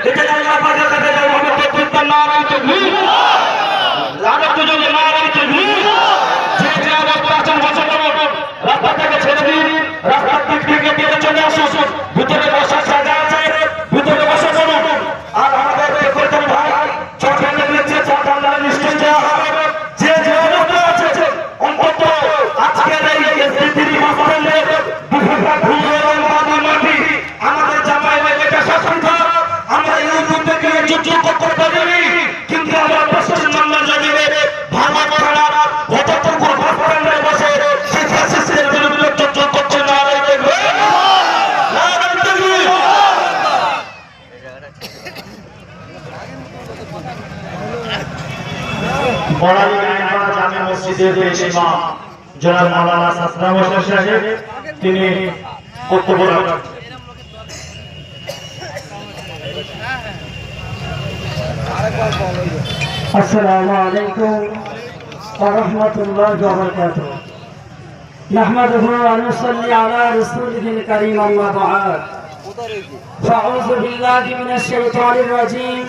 এটা আল্লাহ পাকের কাছে যাওয়া হবে প্রত্যেকটা নারাই তাকবীর লাগাতে যদি নারাই তাকবীর যে যে অবস্থা আছেন বসে পড়ুন রাস্তা থেকে ছেড়ে দিন রাস্তার দিক থেকে বেরিয়ে চলে আসুন ভিতরে বসার জায়গা আছে ভিতরে বসে পড়ুন আর আমাদের প্রত্যেক ভাই চট্টগ্রামে নিচ্ছে চট্টগ্রামে নিশ্চয় দেওয়া হবে যে যে অবস্থা আছে অন্তত আজকের এই এসডি3 হসপিটালে দুপুরটা ঘুরে এবং মাটি আমাদের জামাই এটা শাসনটা আমরা ইউটিউব থেকে যুদ্ধ করতে পারিনি কিন্তু আমরা প্রশাসন মামলা জানিয়ে ভাঙা করা ভদ্রপুর হসপিটালে বসে শিক্ষা সিস্টেমের বিরুদ্ধে যুদ্ধ করছে না বড়ালী আইনপাড়া জামে মসজিদের ইমাম জনাব মাওলানা সাসরা হোসেন সাহেব তিনি বক্তব্য রাখবেন। السلام عليكم ورحمة الله وبركاته نحمده ونصلي على رسوله الكريم أما بعد فأعوذ بالله من الشيطان الرجيم